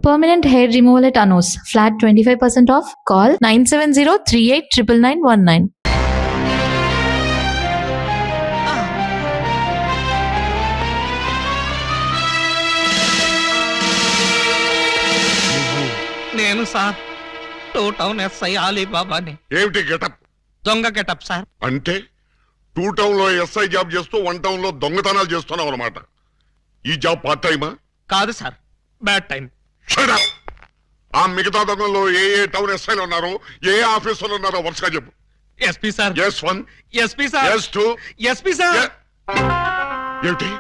Permanent hair removal at Anos. Flat 25% off. Call 970-389919. నేను sir 2 town SI అలీబాబాని. ఏమిటి getup? దొంగ getup sir. అంటే 2 town లో ఎస్ఐ జాబ్ చేస్తూ 1 టౌన్ లో దొంగతనాలు చేస్తున్నావు అన్నమాట. ఈ జాబ్ పార్ట్ టైమా? కాదు sir, bad time. Shut up! ఆ మిగతా దొంగల్లో ఏ టౌన్ ఎస్ఐలు ఉన్నారో, ఏ ఆఫీసర్లు ఉన్నారో వరుసగా చెప్పు. SP sir. S1, SP sir. S2, SP sir. ఏమిటి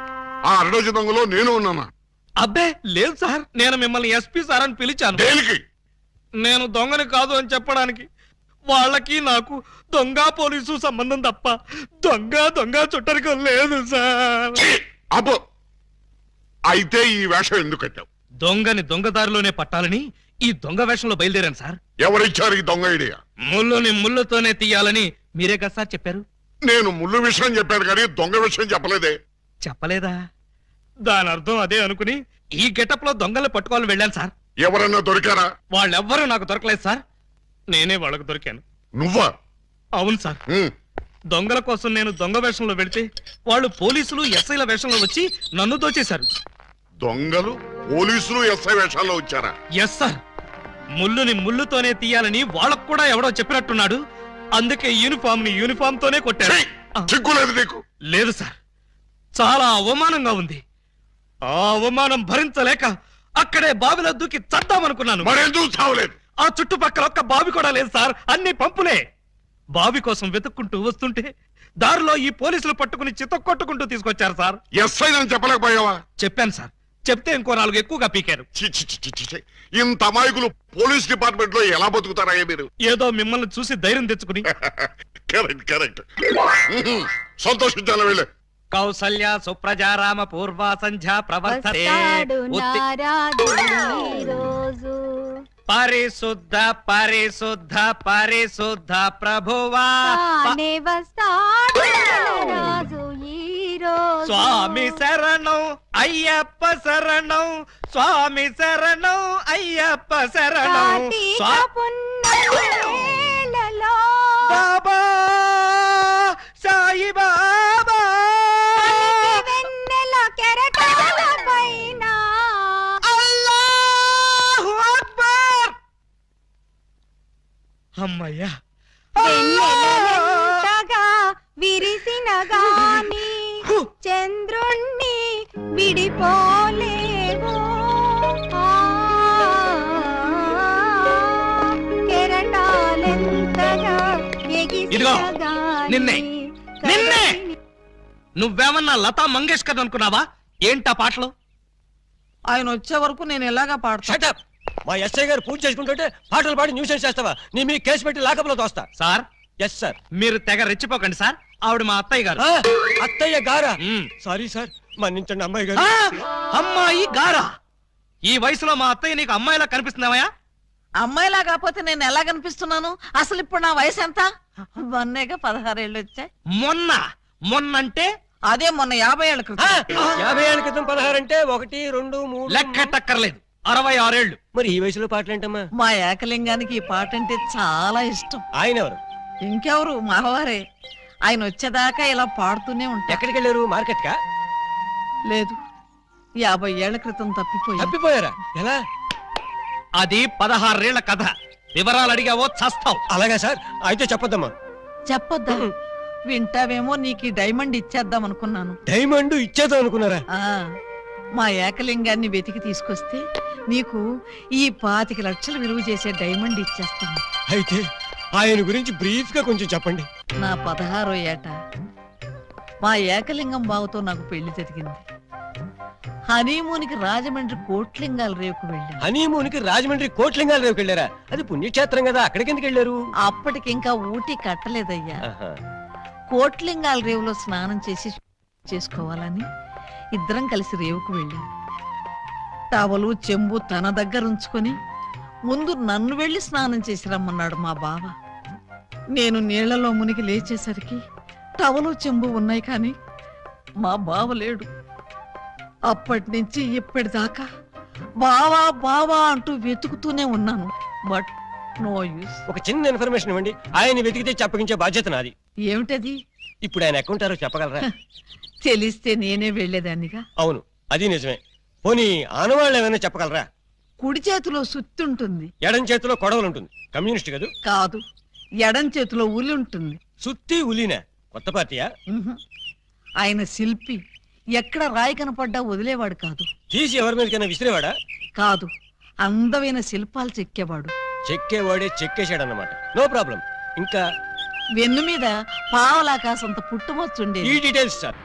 ఆ 2 దొంగలో నేను ఉన్నానా? అబ్బే లేదు సార్, నేను మిమ్మల్ని ఎస్పీ సార్ అని పిలిచాను. దేనికి? నేను దొంగని కాదు అని చెప్పడానికి. వాళ్ళకి నాకు దొంగ పోలీసు సంబంధం తప్ప దొంగ చుట్టరికం లేదు సార్. అబ్బో, అయితే ఈ వేషం ఎందుకు కట్టావు? దొంగని దొంగదారిలోనే పట్టాలని ఈ దొంగ వేషంలో బయలుదేరాను సార్. ఎవరిచ్చారు ఈ దొంగ ఐడియా? ముళ్ళుని ముళ్ళుతోనే తీయాలని మీరే కదా సార్ చెప్పారు. నేను ముళ్ళు విషయం చెప్పాను కానీ దొంగ విషయం చెప్పలేదే. చెప్పలేదా? దాని అర్థం అదే అనుకుని ఈ గెటప్ లో దొంగలు పట్టుకోవాలని వెళ్ళాను సార్. ఎవరన్నా దొరికారా? వాళ్ళెవ్వరూ నాకు దొరకలేదు సార్, నేనే వాళ్ళకు దొరికాను. నువ్వా? అవును సార్. దొంగల కోసం నేను దొంగ వేషంలో వెళితే వాళ్ళు పోలీసులు ఎస్ఐల వేషంలో వచ్చి నన్ను దోచేశారు. దొంగలు పోలీసులు ఎస్ఐ వేషాల్లో వచ్చారా? Yes sir. ముళ్ళుని ముళ్ళుతోనే తీయాలని వాళ్ళకు కూడా ఎవడో చెప్పినట్టున్నాడు. అందుకే యూనిఫామ్ తోనే కొట్టారు. చిక్కులేదు నీకు? లేదు సార్, చాలా అవమానంగా ఉంది. ఆ అవమానం భరించలేక అక్కడే బావిలో దూకి చద్దామనుకున్నాను. మరెందుకు చావలేదు? ఆ చుట్టుపక్కల ఒక్క బావి కూడా లేదు సార్, అన్ని పంపులే. బావి కోసం వెతుక్కుంటూ వస్తుంటే దారిలో ఈ పోలీసులు పట్టుకుని చితక్కొట్టుకుంటూ తీసుకొచ్చారు సార్. ఎస్ఐ అని చెప్పలేకపోయావా? చెప్పాను సార్, చెప్తే ఇంకో 4 ఎక్కువగా పీకారు. ఇంత అమాయకులు పోలీస్ డిపార్ట్మెంట్ లో ఎలా బతుకుతారా మీరు? ఏదో మిమ్మల్ని చూసి ధైర్యం తెచ్చుకుని. కరెక్ట్. సంతోషించాలి వెళ్ళే. కౌసల్య సుప్రజారామ పూర్వ సంధ్యా ప్రవర్తతే పరిశుద్ధ పరిశుద్ధ పరిశుద్ధ ప్రభువా స్వామి శరణం అయ్యప్ప శరణం, స్వామి శరణం అయ్యప్ప శరణం. బాబా సాయి బాబా అల్లాహు అక్బర్. అమ్మయ్యా. విరిసిన గాని చంద్రుణ్ణి విడిపోలేవు, కెరటాలెంతగా ఇదిగో నిన్నే నువ్వేమన్నా లతా మంగేష్కర్ అనుకున్నావా? ఏంటా పాటలు? ఆయన వచ్చే వరకు నేను ఎలాగా పాడతా? మా ఎస్ఐ గారు పూజ చేసుకుంటుంటే పాటలు పాడి న్యూసెన్స్ చేస్తావా? నీ మీ కేసు పెట్టి లాకప్లో తోస్తా. సార్. Yes sir. మీరు తెగ రెచ్చిపోకండి సార్, ఆవిడ మా అత్తయ్య గారు. అత్తయ్య గారా? సారీ సార్, మన్నించండి అమ్మాయి గారు. అమ్మాయి గారా? ఈ వయసులో మా అత్తయ్య నీకు అమ్మాయిలా కనిపిస్తున్నావా? అమ్మాయిలా కాకపోతే నేను ఎలా కనిపిస్తున్నాను? అసలు ఇప్పుడు నా వయసు ఎంత? మొన్నేగా 16 ఏళ్ళు వచ్చాయి. మొన్నంటే అదే మొన్న 50 ఏళ్ల క్రితం. 50 ఏళ్ల క్రితం 16 అంటే 1, 2, 3 లెక్కటక్కర్లేదు, 66 ఏళ్ళు. మరి ఈ వయసులో పాటలేంటమ్మా? మా ఏకలింగానికి ఈ పాట అంటే చాలా ఇష్టం. ఆయన ఎవరు? ఇంకెవరు, మావారే. ఆయన వచ్చేదాకా ఇలా పాడుతూనే ఉంటా. ఎక్కడికి వెళ్ళారు? మార్కెట్ కా? లేదు, 50 ఏళ్ల క్రితం తప్పిపోయారా? ఎలా? అది 16 ఏళ్ల కథ. వివరాలు అడిగావో చస్తావు. అలాగా సార్, అయితే చెప్పొద్దమ్మా. చెప్పొద్దా? వింటావేమో, నీకు ఈ డైమండ్ ఇచ్చేద్దాం అనుకున్నాను. డైమండ్ ఇచ్చేద్దాం అనుకున్నారా? మా ఏకలింగాన్ని వెతికి తీసుకొస్తే నీకు ఈ 25 లక్షలు విలువ చేసే డైమండ్ ఇచ్చేస్తాను. అయితే ఆయన గురించి బ్రీఫ్ గా కొంచెం చెప్పండి. నా 16వ ఏట మా ఏకలింగం బావతో నాకు పెళ్లి జరిగింది. హనీమూన్కి రాజమండ్రి కోట్లింగాల రేవుకు వెళ్ళాను. హనీమూన్కి రాజమండ్రి కోట్లింగాల రేవుకి వెళ్ళారా? అది పుణ్యక్షేత్రం కదా, అక్కడికి ఎందుకు వెళ్ళారు? అప్పటికింకా ఊటీ కట్టలేదయ్యా. కోట్లింగాల రేవులో స్నానం చేసుకోవాలని ఇద్దరం కలిసి రేవుకు వెళ్ళాం. టవలు చెంబు తన దగ్గర ఉంచుకొని ముందు నన్ను వెళ్ళి స్నానం చేసి రమ్మన్నాడు మా బావ. నేను నీళ్లలో మునిగి లేచేసరికి టవలు చెంబు ఉన్నాయి కానీ మా బావ లేడు. అప్పటి నుంచి ఇప్పటిదాకా బావా బావా అంటూ వెతుకుతూనే ఉన్నాను, బట్ నో యూస్. ఒక చిన్న ఇన్ఫర్మేషన్ ఇవ్వండి, ఆయన వెతికితే చెప్పగించే బాధ్యత నాది. ఏమిటది? ఇప్పుడు ఆయన ఎక్కడుంటారో చెప్పగలరా? తెలిస్తే నేనే వెళ్లేదాన్నిగా. అవును, అది నిజమే. పోనీ ఆనవాళ్ళు ఏమైనా చెప్పగలరా? కుడి చేతిలో సుత్తి ఉంటుంది. ఎడం చేతిలో కొడవలు ఉంటుంది. కమ్యూనిస్ట్ కదూ? కాదు, ఎడం చేతిలో ఉలి ఉంటుంది. సుత్తి ఉలీనా? కొత్త పార్టీయా? ఉహు. ఆయన శిల్పి, ఎక్కడ రాయి కనపడ్డా వదిలేవాడు కాదు. తీసి ఎవరి మీదకైనా విసిరేవాడా? కాదు, అందమైన శిల్పాలు చెక్కేవాడు. చెక్కేవాడే చెక్కేశాడన్నమాట. No problem. ఇంకా వెన్ను మీద పావలాకాసంత పుట్టుమచ్చుండేది. ఈ డీటెయిల్స్ సార్.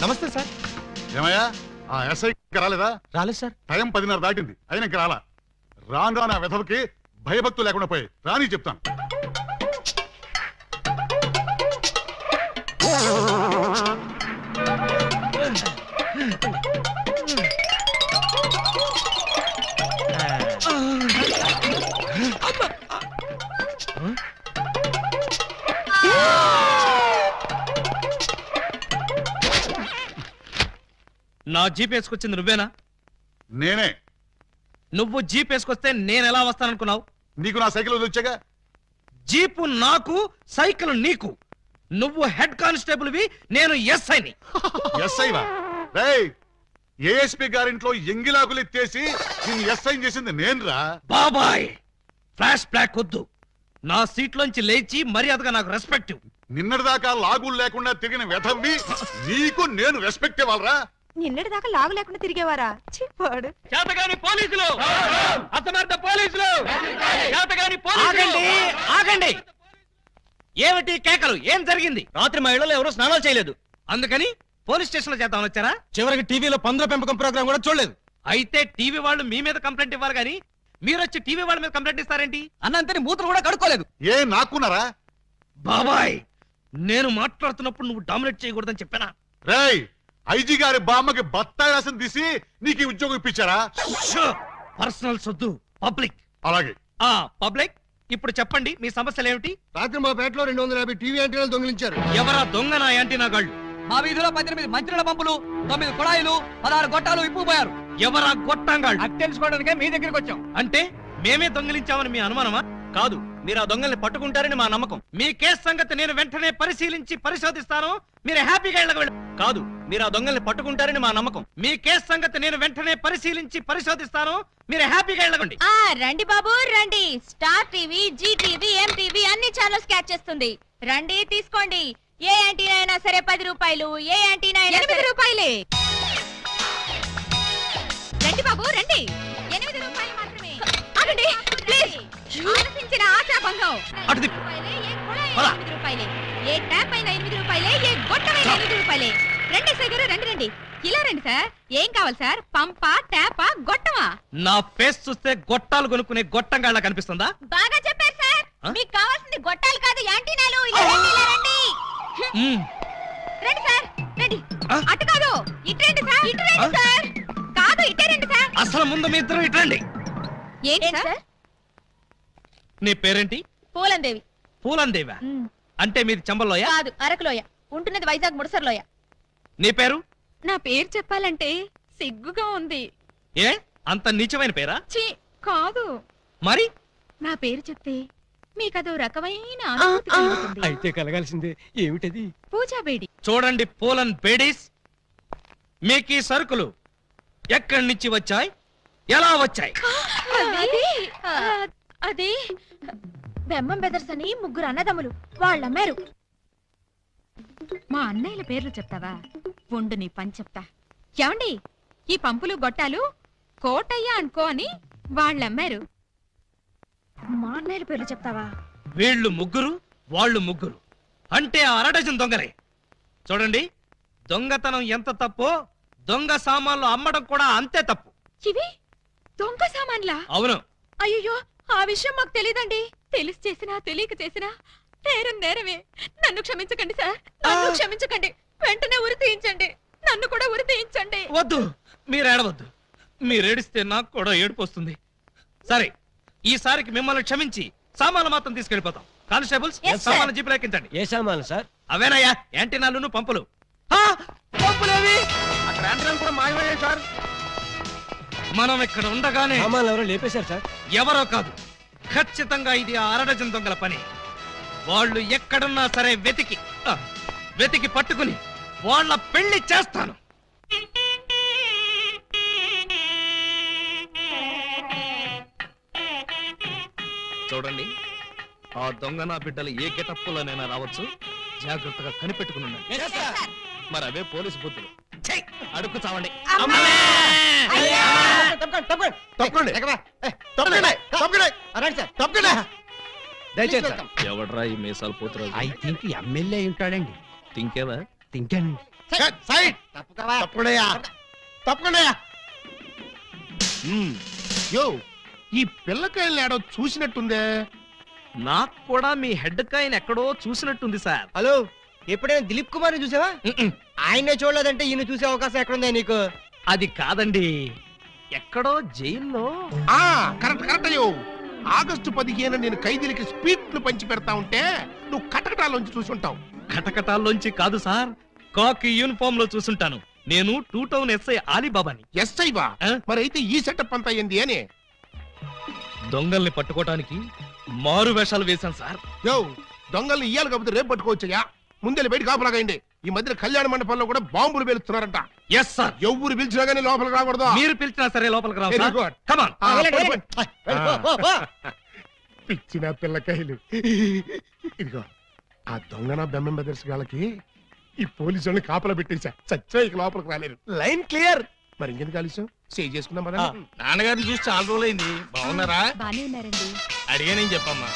నమస్తే సార్. ఏమయ్యా ఆ ఎస్ఐ రాలేదా? రాలేదు సార్. టైం 10:30 దాటింది, అయినా ఇంకా రాలా. రాను రాను ఆ వెధవకి భయభక్తులు లేకుండా పోయి రాని చెప్తాను. నా జీప్ వేసుకొచ్చింది నువ్వేనా? నేనే. నువ్వు జీప్ వేసుకొస్తే నేను ఎలా వస్తాననుకున్నావు? నీకు నా సైకిల్ వచ్చాగా. జీపు నాకు, సైకిల్ నీకు. నువ్వు హెడ్ కానిస్టేబుల్ వి, నేను ఎస్ఐని. ఎస్ఐవా? రేయ్, ఏఎస్పీ గారింట్లో ఎంగిలాకులు ఎత్తేసి నిన్ను ఎస్ఐ చేసింది నేనురా. బాబాయ్, ఫ్లాష్ బ్లాక్ వద్దు. నా సీట్లోంచి లేచి మర్యాదగా నాకు రెస్పెక్ట్. నిన్నటిదాకా లాగులు లేకుండా తిరిగిన వెధవ్వి నీకు నేను రెస్పెక్ట్ ఇవ్వాలరా? నిన్నటి దాకా లాగు లేకుండా తిరిగేవారా? చిప్పాడు. చేతగాని పోలీసులు, అసమర్థ పోలీసులు, చేతగాని పోలీసులు. ఆగండి. ఏమిటి కేకలు? ఏం జరిగింది? రాత్రి మా ఇళ్లలో ఎవరూ స్నానాలు చేయలేదు. అందుకని పోలీస్ స్టేషన్ లో చేద్దామని వచ్చారా? చివరికి టీవీలో పందుల పెంపకం ప్రోగ్రామ్ కూడా చూడలేదు. అయితే టీవీ వాళ్ళు మీ మీద కంప్లైంట్ ఇవ్వాలి గానీ మీరొచ్చి టీవీ వాళ్ళ మీద కంప్లైంట్ ఇస్తారేంటి? అన్నంతని మూతలు కూడా కడుక్కోలేదు. ఏ నాకున్నారా? బాబాయ్, నేను మాట్లాడుతున్నప్పుడు నువ్వు డామినేట్ చేయకూడదని చెప్పానా? రేయ్, ఐజీ గారి బామ్మకి బత్తాయి రసం తీసి నీకు ఈ ఉద్యోగం ఇప్పించారా? పర్సనల్ సొద్దు, పబ్లిక్. అలాగే. పబ్లిక్, ఇప్పుడు చెప్పండి మీ సమస్యలు ఏమిటి? రాత్రి మా పేటలో 250 టీవీ యాంటీనాలు దొంగిలించారు. ఎవరా దొంగ నా యాంటీనా గాళ్ళు? మా వీధిలో 18 మంత్రుల పంపులు, 9 కుళాయిలు, 16 గొట్టాలు ఇప్పుకుపోయారు. ఎవరా గొట్టంగాళ్ళు? అది తెలుసుకోవడానికే మీ దగ్గరికి వచ్చాం. అంటే మేమే దొంగిలించామని మీ అనుమానమా? కాదు, మీరు ఆ దొంగల్ని పట్టుకుంటారని మా నమ్మకం. మీ కేసు సంగతి నేను వెంటనే పరిశీలించి పరిశోధిస్తాను. మీరు హ్యాపీగా ఇళ్ళకి వెళ్ళండి. కాదు, మీరు ఆ దొంగల్ని పట్టుకుంటారని మా నమ్మకం. మీ కేసు సంగతి నేను వెంటనే పరిశీలించి పరిశోధిస్తాను. మీరు హ్యాపీగా వెళ్ళకండి. రండి బాబు రండి. Star TV, Zee TV, MTV అన్ని ఛానల్స్ క్యాచ్ చేస్తుంది. రండి తీసుకోండి. ఏ యాంటీనా అయినా సరే 10 రూపాయలు, ఏ యాంటీనా అయినా 8 రూపాయలే. రండి బాబు రండి. 8 రూపాయలు మాత్రమే. ఆగండి ప్లీజ్. ఆలోచించిన ఆశాభంగం. అటు తిప్పు. ఏ కుళాయి పద. 8 రూపాయలే, ఏ ట్యాప్ అయినా 8 రూపాయలే, ఏ గొట్టమైనా 8 రూపాయలే. రండి సార్ గారు, రండి రండి. ఇలా రండి సార్. ఏం కావాలి సార్? పంపా, ట్యాపా, గొట్టమా? నా ఫేస్ చూస్తే గొట్టాలు కొనుక్కునే గొట్టంగాళ్ళ కనిపిస్తుందా? బాగా చెప్పారు సార్. మీకు కావాల్సింది గొట్టాలు కాదు, యాంటీనాలు. ఇలా రండి, ఇలా రండి. రండి సార్, రండి. ఆ? అటు కాదు, ఇటు రండి సార్. ఇటు రండి సార్. కాదు, ఇటే రండి సార్. అసలు ముందు మీ ఇద్దరు ఇట్రండి. ఏంటి సార్? నీ పేరేంటి? పూలందేవి. పూలందేవా? అంటే మీది చంబల్లోయ? కాదు, అరకులోయ. ఉంటున్నది వైజాగ్ ముడసర్లోయ. నీ పేరు? నా పేరు చెప్పాలంటే సిగ్గుగా ఉంది. ఏ అంత నీచమైన పేరా? ఛీ, కాదు. మరి నా పేరు చెప్తే మీకదో రకమైన అనుభూతి కలుగుతుంది. అయితే కలగాల్సిందే. ఏమిటది? పూజా బేడి. చూడండి పూలన్ బేడీస్, మీకు ఈ సరుకులు ఎక్కడి నుంచి వచ్చాయి, ఎలా వచ్చాయి? అది బెమ్మం బెదర్స్ అని 3 అన్నదమ్ములు వాళ్ళమ్మారు. మా అన్నయ్యల పేర్లు చెప్తావా? ఉండు నీ పని చెప్తా. ఏమండి, ఈ పంపులు గొట్టాలు కోటయ్య అనుకో అని వాళ్ళమ్మారు. మా అన్నయ్యల పేర్లు చెప్తావా? వీళ్ళు 3, వాళ్ళు 3. అంటే 1/2 డజన్ దొంగలే. చూడండి, దొంగతనం ఎంత తప్పో దొంగ సామాన్లు అమ్మడం కూడా అంతే తప్పు. ఇవి దొంగ సామాన్లా? అవును. అయ్యో, ఆ విషయం మాకు తెలీదండి. తెలిసి చేసినా తెలియక చేసినా నేరం నేరమే. నన్ను క్షమించకండి సార్, నన్ను క్షమించకండి. వెంటనే ఉరి తీయించండి, నన్ను కూడా ఉరి తీయించండి. వద్దు, మీరు ఏడవద్దు. మీరు ఏడిస్తే నాకు కూడా ఏడుపు వస్తుంది. సరే, ఈసారికి మిమ్మల్ని క్షమించి సామాన్లు మాత్రం తీసుకెళ్ళిపోతాం. Constables, Yes, sir. సామాన్లు జీపులో ఎక్కించండి. ఏ సామాన్లు సార్? అవేనయ్యా, యాంటీనాలు, పంపులు. ఆ, పంపులేవి? అక్కడ యాంటీనాలు కూడా మాయమయ్యాయి సార్. మనం ఇక్కడ ఉండగానే సామాన్లు ఎవరో లేపేశారు సార్. ఎవరో కాదు, ఖచ్చితంగా ఇది ఆ అరడజన్ దొంగల పని. వాళ్ళు ఎక్కడున్నా సరే వెతికి పట్టుకుని వాళ్ళ పెళ్లి చేస్తాను. చూడండి, ఆ దొంగ నా బిడ్డలు ఏ గెటప్పులోనైనా రావచ్చు. జాగ్రత్తగా కనిపెట్టుకుని ఉండండి. Yes, sir. మరి అవే పోలీసు బుద్ధులు. ఛీ! అడుక్కు చావండి. దయచేసి సార్. ఎవడ్రా ఈ మీసాలు పోతురాజు? ఐ థింక్ ఎమ్మెల్యే ఉంటాడండి. తింకేవా? తింటానండి. యో, ఈ పిల్లకాయలు ఏడో చూసినట్టుందే. నాకు కూడా మీ హెడ్ కాయని ఎక్కడో చూసినట్టుంది సార్. హలో, ఎప్పుడైనా దిలీప్ కుమార్ చూసావా? ఆయనే చూడలేదంటే ఈయన చూసే అవకాశం ఎక్కడుందా నీకు? అది కాదండి, ఎక్కడో జైల్లో. ఆ కరెక్ట్ కరెక్ట్ అయ్యో. ఆగస్టు 15 నేను ఖైదీలకి స్పీట్లు పంచి పెడతా ఉంటే నువ్వు కటకటాల్లోంచి చూసి ఉంటావు. కటకటాల్లోంచి కాదు సార్, కాకి యూనిఫామ్ లో చూసుంటాను. నేను 2 టౌన్ ఎస్ఐ ఆలీబాబాని. ఎస్ఐ బా? ఆ? మరి అయితే ఈ సెటప్ అంతా ఏంది అని? దొంగల్ని పట్టుకోవటానికి మారు వేషాలు వేశాను సార్. యో, దొంగల్ని ఇయ్యాలి కాకపోతే రేపు పట్టుకోవచ్చయ్యా. ముందే బయట కాపలాగండి. ఈ మధ్య కళ్యాణ మండపంలో కూడా బాంబులు పేలుస్తున్నారంట. Yes sir. ఎవరు పిలిచినా గానీ లోపలికి రాకూడదు. మీరు పిలిచినా సరే లోపలికి రావు Very sir. good. Come on. ఆ, వెళ్ళండి, పడు, పడు. పిచ్చిన పిల్లకాయలు. ఇదిగో, ఆ దొంగన బెమ్మం బెదర్స్ గాళ్ళకి ఈ పోలీసు వాళ్ళని కాపలా పెట్టేశా. చచ్చా ఇక లోపలికి రాలేరు. Line clear. మరి ఇంకెందుకు ఆలస్యం? సేవ్ చేసుకుందాం కదా. నాన్నగారిని చూసి చాలా రోజులైంది. బాగున్నారా? బానే ఉన్నారండి. అడిగానేం చెప్పమ్మా.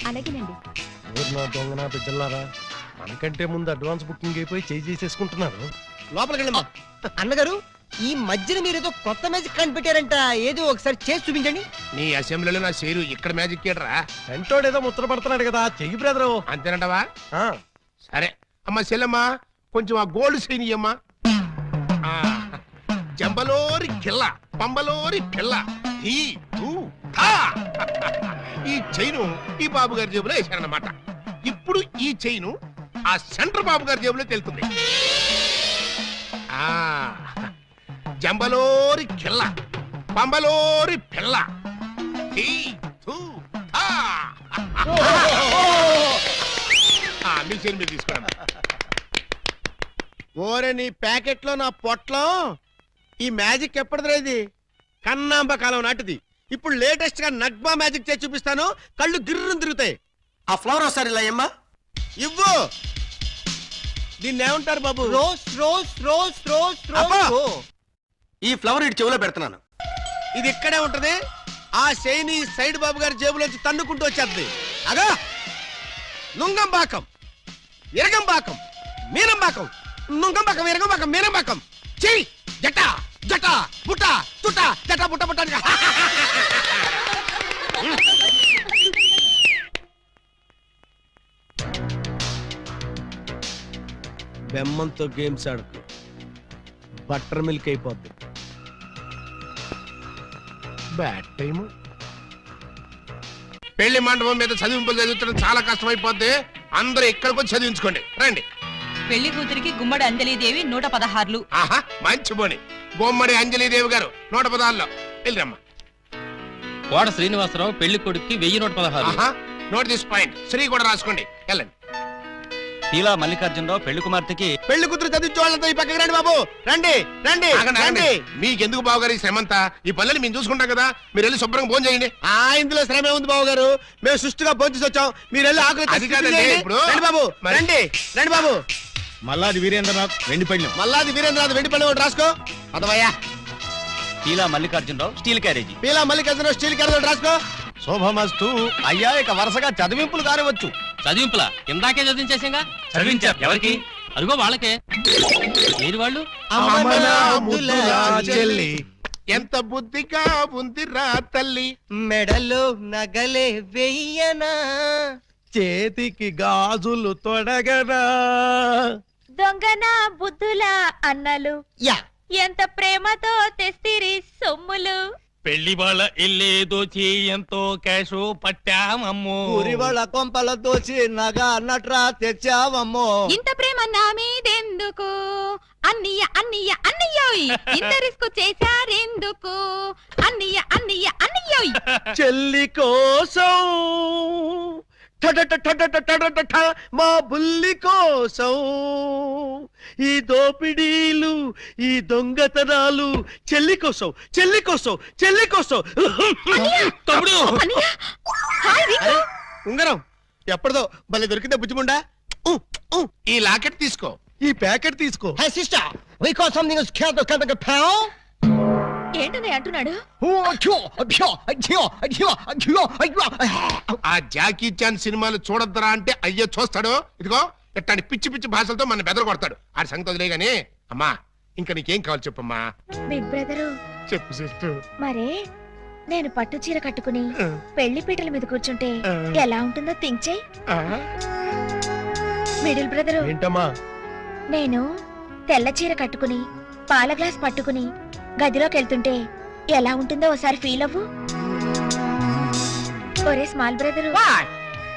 అలాగేనండి. నా దొంగన బిడ్డలారా, మనకంటే ముందు అడ్వాన్స్ బుకింగ్ అయిపోయి చేసేసుకుంటున్నారు. లోపలికి వెళ్ళమ్మా. అన్నగారు, ఈ మధ్యన మీరు ఏదో కొత్త మ్యాజిక్ కనిపెట్టారంట. ఏదో ఒకసారి చేసి చూపించండి. నీ అసెంబ్లీలో నా షేరు ఇక్కడ మ్యాజిక్ ఏడరా? వెంటోడు ఏదో ముద్ర పడుతున్నాడు కదా, చెయ్యి బ్రదరు. అంతేనంటవా? సరే అమ్మా చెల్లమ్మా, కొంచెం ఆ గోల్డ్ చైన్ ఇయ్యమ్మా. ఆ, జంబలోరి కిల్ల, పంబలోరి పిల్ల. ఈ, ఊ, థా. ఈ చైను ఈ బాబు గారి జేబులో వేశారన్నమాట. ఇప్పుడు ఈ చైను ఆ సెంటర్ బాబు గారి జేబులో తెలుతుంది. ఆ, జంబలోరి కిల్ల, పంబలోరి పిల్ల. ఈ, థూ, థా. మీ చైన్ మీరు తీసుకోండి. ఓరే, నీ ప్యాకెట్ లో నా పొట్లో ఈ మ్యాజిక్ ఎప్పటిదిరా? ఇది కన్నాంబ కాలం నాటిది. ఇప్పుడు లేటెస్ట్ గా నగ్మా మ్యాజిక్ చేసి చూపిస్తాను. కళ్ళు గిర్రును తిరుగుతాయి. ఆ ఫ్లవర్ ఒకసారి ఇలా అమ్మా. ఇవ్వు. దీన్ని ఏమంటారు బాబు? Rose rose rose rose rose. ఈ ఫ్లవర్ ఇటు చెవిలో పెడుతున్నాను. ఇది ఇక్కడే ఉంటది. ఆ శైని సైడ్ బాబు గారి జేబులోంచి తన్నుకుంటూ వచ్చేది. అగా నుంగంబాకం, ఇరగంబాకం, మీనంబాకం, నుంగంబాకం, ఇరగంబాకం, మీనంబాకం. చెయ్యి జట జట బుట్ట చుట్ట జట బుట్ట బుట్ట. బెమ్మంతో గేమ్స్ ఆడుకో, బటర్ మిల్క్ అయిపోద్ది. Bad time. పెళ్లి మండపం మీద చదివింపులు చదువుతుంటే చాలా కష్టం అయిపోద్ది. అందరూ ఇక్కడికి వచ్చి చదివించుకోండి. రండి. పెళ్లి కూతురికి గుమ్మడి అంజలీదేవి 116. ఆహా, మంచి పోని. బొమ్మడి అంజలీదేవి గారు 116లో వెళ్ళరమ్మా. కోట శ్రీనివాసరావు పెళ్లి కొడుక్కి 1116. ఆహా, నోట్ దిస్ పాయింట్. శ్రీ కూడా రాసుకోండి. వెళ్ళండి. ఇలా మల్లికార్జునరావు పెళ్లి కుమార్తెకి పెళ్లి కూతురు చదివించే వాళ్ళతో ఈ పక్కకి రండి బాబు. రండి రండి ఆగండి, ఆగండి. రండి. మీకెందుకు బావగారు ఈ శ్రమంతా? ఈ పనులని మేము చూసుకుంటాం కదా. మీరు వెళ్ళి శుభ్రంగా భోజనం చేయండి. ఇందులో శ్రమే ఉంది బాబు గారు. మేము సుష్టిగా భోంచేసి వచ్చాం. మీరు వెళ్ళి ఆకలి అది కాదండి, ఇప్పుడు రండి బాబు. మరి- రండి రండి బాబు. మల్లాది వీరేంద్రనాథ్ వెండి పళ్ళెం. మల్లాది వీరేంద్రనాథ్ వెండి పళ్ళెం ఒకటి రాసుకో. అదవయ్యా. ఇలా Mallikarjunarao steel carriage. Peela Mallikarjuna steel carrot ఒకటి రాసుకో. శోభమస్తు. అయ్యా, ఇక వరుసగా చదివింపులు కానివచ్చు. చదివింపులా? ఇందాకే చదివించేసాగా. చదివించారు ఎవరికి? అదిగో వాళ్ళకే. ఏది వాళ్ళు? అమ్మన ముద్దుల చెల్లి ఎంత బుద్ధిగా ఉందిరా తల్లి. మెడలో నగలే వెయ్యనా, చేతికి గాజులు తొడగరా, దొంగన బుద్ధుల అన్నలు యా ఎంత ప్రేమతో తెస్తిరి సొమ్ములు. పెళ్లి వాళ్ళ ఇల్లే దోచి ఎంతో క్యాషు పట్టామమ్మో. వాళ్ళ కొంపల దోచి నగ నట్రా తెచ్చావమ్మో. ఇంత ప్రేమ నా మీదెందుకు అన్నయ్య అన్నయ్య అన్నయ్యోయ్. ఇంత రిస్క్ చేశారెందుకు అన్నయ్య అన్నయ్య అన్నయ్యోయ్. చెల్లి కోసం టడట మా బుల్లి కోసం ఈ దోపిడీలు ఈ దొంగతనాలు చెల్లి కోసం చెల్లి కోసం చెల్లి కోసం. తమ్ముడు అన్నయ్య హాయ్ రికు. ఉంగరం ఎప్పటిదో భలే దొరికిందే బుజ్జిముండా. ఈ లాకెట్ తీసుకో. ఈ ప్యాకెట్ తీసుకో. Hey sister we call something is cat the paw. ఏంటనే అంటున్నాడు? ఆ జాకీ చాన్ సినిమాలు చూడొద్దరా అంటే అయ్యో చూస్తాడు. ఇదిగో ఇట్లాంటి పిచ్చి పిచ్చి భాషలతో మన బెదర కొడతాడు. ఆ సంగతి వదిలే గానీ అమ్మా ఇంకా నీకేం కావాలి చెప్పమ్మా. బిగ్ బ్రదరు చెప్పు సిస్టర్. మరే నేను పట్టు చీర కట్టుకుని పెళ్లి పీటల మీద కూర్చుంటే ఎలా ఉంటుందో థింక్ చెయ్. మిడిల్ బ్రదరు ఏంటమ్మా? నేను తెల్ల చీర కట్టుకుని పాల గ్లాస్ పట్టుకుని గదిలోకి వెళ్తుంటే ఎలా ఉంటుందో ఒకసారి ఫీల్ అవ్వు. ఒరే స్మాల్ బ్రదరు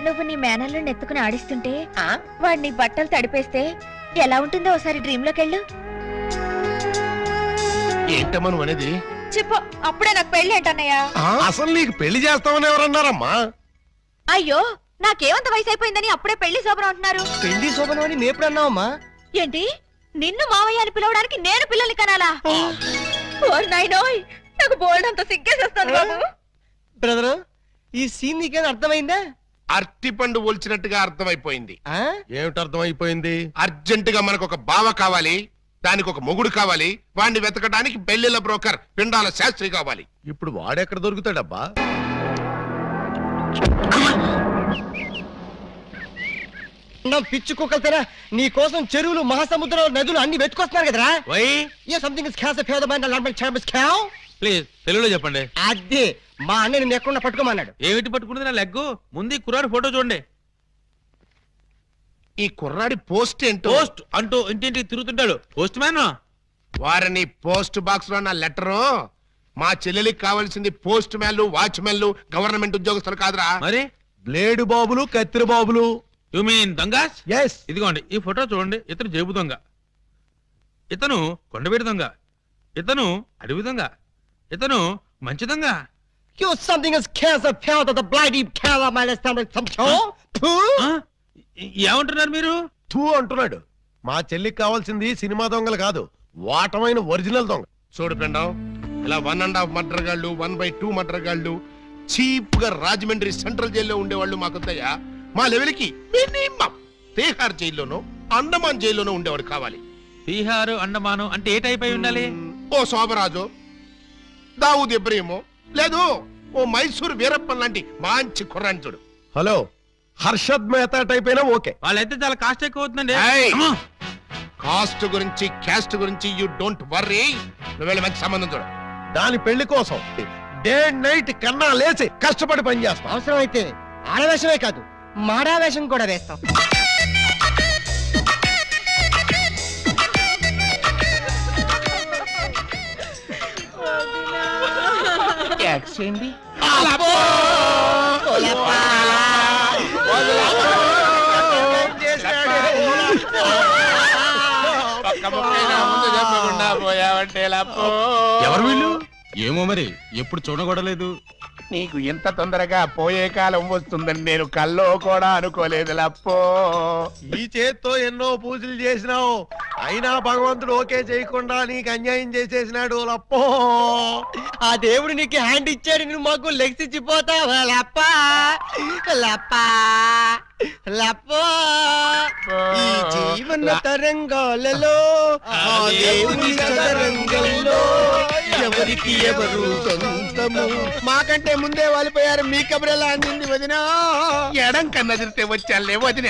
నువ్వు నీ మేనల్ని నెత్తుకుని ఆడిస్తుంటే వాడు నీ బట్టలు తడిపేస్తే ఎలా ఉంటుందో ఒకసారి డ్రీమ్ లోకి వెళ్ళు. ఏంటమ్మా నువ్వు అనేది? చెప్పు అప్పుడే నాకు పెళ్లి ఏంటన్నయ్య? అసలు నీకు పెళ్లి చేస్తామని ఎవరన్నారమ్మా? అయ్యో నాకేమంత వయసు అయిపోయిందని అప్పుడే పెళ్లి శోభనం అంటున్నారు. పెళ్లి శోభనం అని నేప్పుడన్నావమ్మా? ఏంటి నిన్ను మావయ్య అని పిలవడానికి నేను పిల్లల్ని కనాలా? ఓర్ నాయనోయ్ నాకు బోల్డ్ అంత సిగ్గేసేస్తాను బాబు. బ్రదర్ ఈ సీన్ నీకేం అర్థమైందా? అరటి పండు ఒలిచినట్టుగా అర్థమైపోయింది. ఏమిటి అర్థమైపోయింది? అర్జెంట్ గా మనకు ఒక బావ కావాలి, దానికి ఒక మొగుడు కావాలి, వాడిని వెతకడానికి పెళ్లిళ్ళ బ్రోకర్ పిండాల శాస్త్రి కావాలి. ఇప్పుడు వాడెక్కడ దొరుకుతాడబ్బా? పిచ్చు కుక్కలతేనా నీ కోసం చెరువులు మహాసముద్రాలు నదులు అన్ని వెతుకొస్తున్నారు కదరా. A something is cans fair the mind language charms cave. Please తెలుగులో చెప్పండి. అదే మా అన్న నిన్ను ఎక్కడ పట్టుకోమన్నాడు. ఏమిటి పట్టుకున్నది నా లెగ్గు? ముందు కుర్రాడు ఫోటో చూడండి. ఈ కుర్రాడి పోస్ట్ ఏంటో. పోస్ట్ అంటూ ఇంటింటికి తిరుగుతుంటాడు. Postman. వారిని పోస్ట్ బాక్స్ లో నా లెటరు. మా చెల్లెలికి కావాల్సింది పోస్ట్ మ్యాన్లు వాచ్మెన్లు గవర్నమెంట్ ఉద్యోగస్తులు కాదురా. మరి బ్లేడు బాబులు కత్తిరి బాబులు. యు మీన్ దొంగస్? ఎస్. ఇదిగోండి ఈ ఫోటో చూడండి. ఇతను జేబు దొంగ, ఇతను కొండవీడి దొంగ, ఇతను అడవి దొంగ, ఇతను మంచి దొంగ. You something is cancer pound of the bloody cancer my stomach some show. ఏమంటున్నారు మీరు? తూ అంటున్నాడు. మా చెల్లికి కావాల్సింది సినిమా దొంగలు కాదు, వాటమైన ఒరిజినల్ దొంగ. చూడు పిండం, ఇలా 1.5 మర్డర్ గాళ్ళు 1/2 మర్డర్ గాళ్ళు చీప్ గా రాజమండ్రి సెంట్రల్ జైల్లో ఉండేవాళ్ళు మాకొద్దయ్యా. మా లెవెల్కి మినిమం తీహార్ జైల్లోనో అండమాన్ జైల్లోనో ఉండేవాడు కావాలి. బీహారు అండమాను అంటే ఏ టైప్ అయి ఉండాలి? ఓ శోభరాజు, దావూద్ ఇబ్రహీమో, లేదు ఓ మైసూర్ వీరప్పన్ లాంటి మంచి కుర్రాన్ని చూడు. హలో, హర్షద్ మెహతా టైప్ అయినా ఓకే. వాళ్ళైతే చాలా కాస్ట్ ఎక్కువ అవుతుందండి. కాస్ట్ గురించి క్యాస్ట్ గురించి యూ డోంట్ వర్రీ. నువ్వు మంచి సంబంధం చూడు. దాని పెళ్లి కోసం డే నైట్ కన్నా లేచి కష్టపడి పని చేస్తాం. అవసరం అయితే ఆడవేషమే కాదు మాడావేషం కూడా వేస్తాం. ఎవరు వీళ్ళు? ఏమో మరి, ఎప్పుడు చూడకూడలేదు. నీకు ఎంత తొందరగా పోయే కాలం వస్తుందని నేను కల్లో కూడా అనుకోలేదు లప్పో. ఈ చేత్తో ఎన్నో పూజలు చేసినావు, అయినా భగవంతుడు ఓకే చేయకుండా నీకు అన్యాయం చేసేసినాడు లప్పో. ఆ దేవుడు నీకు హ్యాండ్ ఇచ్చాడు, నువ్వు మాకు లెగ్స్ ఇచ్చిపోతావా లప్పా లప్పా లప్పో. ఈ జీవన తరంగాలలో ఆ దేవుని చదరంగంలో ఎవరికి ఎవరు సొంతము. మాకంటే ముందే వాలిపోయారు, మీ కబురెలా అందింది వదినా? ఎడం కన్నదిరితే వచ్చాలే వదిన.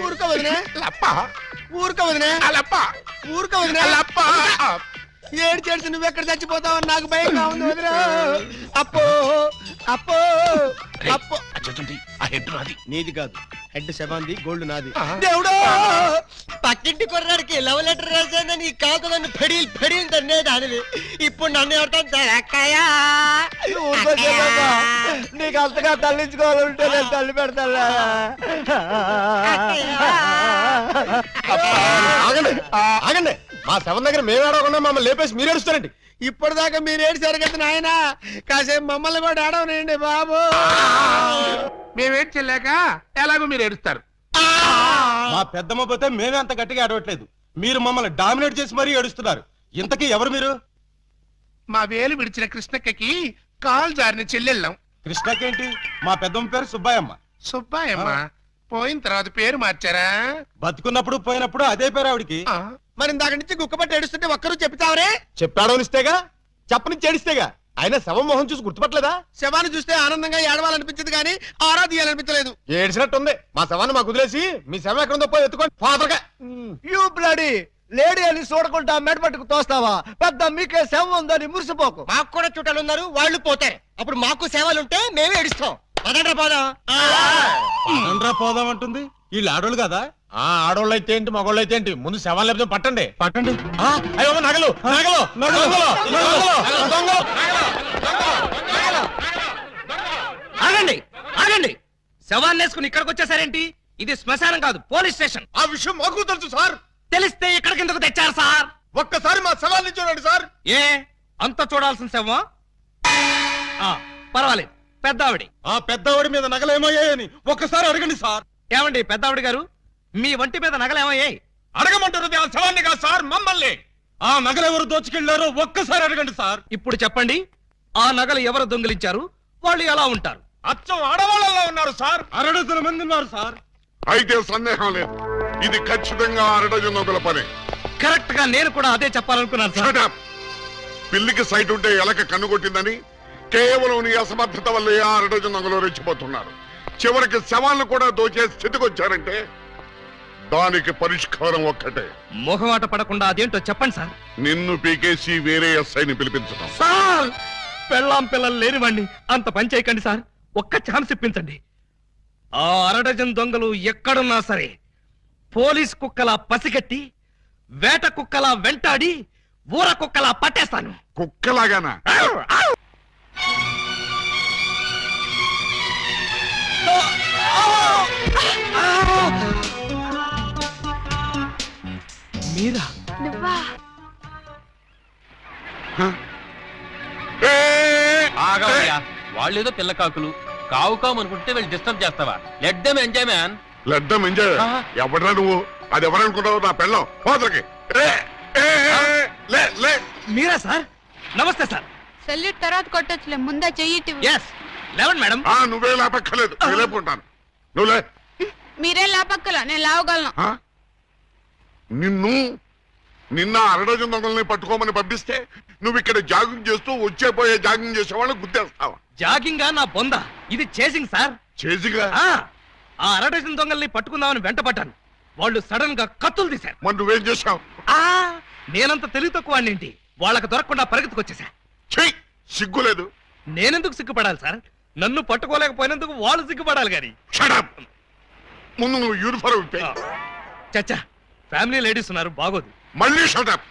ఊరుక వదినా లప్ప, ఊరుక వదినా లప్ప, ఊరుక వదినా లప్ప. ఏడు చేసి నువ్వెక్కడ చచ్చిపోతావు నాకు భయంగా ఉంది వదినా. అప్పో అప్పో అప్పో. ఆ హెడ్ నాది. నీది కాదు, హెడ్ శవాంది గోల్డ్ నాది ఆ. దేవుడు పక్కింటి కుర్రాడికి లవ్ లెటర్ రాశానని ఈ కాకులను ఫెడీల్ ఫెడీల్ తన్నే దానివి ఇప్పుడు నన్ను ఎవరితో నీకు అంతగా తల్లించుకోవాలంటే నేను తల్లి పెడతా ఆగండి ఆగండి మా శవం దగ్గర మేము ఏడవకుండా మమ్మల్ని లేపేసి మీరు ఏడుస్తారండి ఇప్పటిదాకా మీరు ఏడిసారు కదా నాయన కాసేపు మమ్మల్ని కూడా ఏడవనండి బాబు మేమేం చెల్లాక ఎలాగో మీరు ఏడుస్తారు. మా పెద్దమ్మ పోతే మేమే అంత గట్టిగా ఏడవట్లేదు మీరు మమ్మల్ని డామినేట్ చేసి మరీ ఏడుస్తున్నారు ఇంతకీ ఎవరు మీరు మా వేలు విడిచిన కృష్ణక్కకి కాల్ జారిన చెల్లెళ్ళం. కృష్ణకేంటి మా పెద్దమ్మ పేరు సుబ్బాయమ్మ సుబ్బాయమ్మ పోయిన తర్వాత పేరు మార్చారా? బతుకున్నప్పుడు పోయినప్పుడు అదే పేరు ఆవిడికి ఆ, మరి ఇందాక నుంచి గుక్కపట్టి ఏడుస్తుంటే ఒక్కరు చెప్తావరే చెప్పాడనిస్తేగా చెప్పని చేడిస్తేగా ఆయన శవం మొహం చూసి గుర్తుపట్టలేదా శవాన్ని చూస్తే ఆనందంగా ఏడవాలనిపించింది కానీ ఆరా తీయాలనిపించలేదు ఏడిసినట్టుంది మా శవాన్ని మాకు వదిలేసి మీ శవం ఎక్కడుందో పోయి ఎత్తుకోండి ఫాదర్గా యూ బ్లడీ లేడీ అని చూడకుండా మెడపట్టుకు తోస్తావా పెద్ద మీకే సేవ ఉందని మురిసిపోకు మాకు కూడా చుట్టాలు ఉన్నారు వాళ్ళు పోతారు అప్పుడు మాకు సేవలు ఉంటే మేమే ఏడుస్తాం పదండ్రా పోదాం పదండ్రా పోదాం అంటుంది వీళ్ళు ఆడోళ్ళు కదా ఆడోళ్ళు అయితే ఏంటి మగోళ్ళు అయితే ఏంటి ముందు శవాలు లేకపోతే పట్టండి పట్టండి అయ్యో నగలు నగలు ఆగండి ఆగండి శవాన్ని వేసుకుని ఇక్కడికి వచ్చేసారేంటి? ఇది శ్మశానం కాదు, పోలీస్ స్టేషన్. ఆ విషయం మాకు తెలుసు సార్ తెలిస్తే ఇక్కడికి ఎందుకు తెచ్చారు సార్? ఒక్కసారి మా శవాన్ని చూడండి సార్ ఏ అంత చూడాల్సిన శవం? పర్వాలేదు, పెద్దావిడి. ఆ పెద్దవాడి మీద నగలు ఏమయ్యాయని ఒక్కసారి అడగండి సార్ ఏమండి పెద్దావిడి గారు, మీ వంటి మీద నగలేమయ్యాయి? అడగమంటున్నది ఆ శవాన్ని కాదు సార్ మమ్మల్ని ఆ నగలు ఎవరు దోచుకెళ్లారో ఒక్కసారి అడగండి సార్ ఇప్పుడు చెప్పండి, ఆ నగలు ఎవరు దొంగిలించారు? వాళ్ళు ఎలా ఉంటారు? అచ్చం ఆడవాళ్ళలో ఉన్నారు సార్ 600 మంది ఉన్నారు సార్ అయితే సందేహం లేదు, ఇది ఖచ్చితంగా అరడజన్ నొంగల పని. కరెక్ట్ గా నేను కూడా అదే చెప్పాలనుకున్నాను సార్. Shut up. పిల్లికి సైట్ ఉంటే ఎలక కన్ను కొట్టిందని కేవలం నీ అసమర్థత వల్ల ఆ అరడజన్ నొంగలో రెచ్చిపోతున్నారు. చివరికి శవాలను కూడా దోచే స్థితికి వచ్చారంటే దానికి పరిష్కారం ఒక్కటే, మొహమాట పడకుండా అదేంటో చెప్పండి సార్. నిన్ను పీకేసి వేరే ఎస్ఐని పిలిపించడం. సార్ పెళ్ళాం పిల్లలు లేనివ్వండి, అంత పని చేయకండి సార్. ఒక్క ఛాన్స్ ఇప్పించండి. ఆ అరడజన్ దొంగలు ఎక్కడున్నా సరే పోలీస్ కుక్కలా పసిగట్టి వేట కుక్కలా వెంటాడి ఊర కుక్కలా పట్టేస్తాను. కుక్కలాగానా? మీరా? ఏ! వాళ్ళేదో పిల్ల కాకులు కావు కావు అనుకుంటే వీళ్ళు డిస్టర్బ్ చేస్తావా? Let them enjoy man. Let them enjoy. ఎవడరా నువ్వు? అది ఎవరనుకుంటావు? నా పెళ్ళం పోతలకి. మీరా సార్? నమస్తే సార్. సెల్యూట్ తర్వాత కొట్టొచ్చులే, ముందా చెయ్యి. Yes eleven madam. నువ్వే లేపక్కర్లేదు, లేపుకుంటాను. నువ్వు లే. మీరే లాపక్కల, నేను లావగలను. ఆ? నిన్న అరడజన్ దొంగల్ని పట్టుకోమని పంపిస్తే నువ్వు ఇక్కడ జాగింగ్ చేస్తూ వచ్చేపోయే జాగింగ్ చేసేవాళ్ళు గుర్తేస్తావా? జాగింగా నా బొంద, ఇది చేసింగ్ సార్. చేసిగా ఆ అరడజన్ దొంగల్ని పట్టుకుందామని వెంట పడ్డాను. వాళ్ళు సడన్ గా కత్తులు తీశారు. మరి నువ్వేం చేశావు? నేనంత తెలివి తక్కువ ఏంటి, వాళ్ళకి దొరకకుండా పరిగెత్తుకొచ్చేసా. చెయ్యి, సిగ్గులేదు. నేనెందుకు సిగ్గుపడాలి సార్? నన్ను పట్టుకోలేకపోయినందుకు వాళ్ళు సిగ్గుపడాలి గాని. Shut up. ముందు నువ్వు యూనిఫారం ఇప్పే. చచ్చా, ఫ్యామిలీ లేడీస్ ఉన్నారు, బాగోదు. మళ్ళీ షటప్.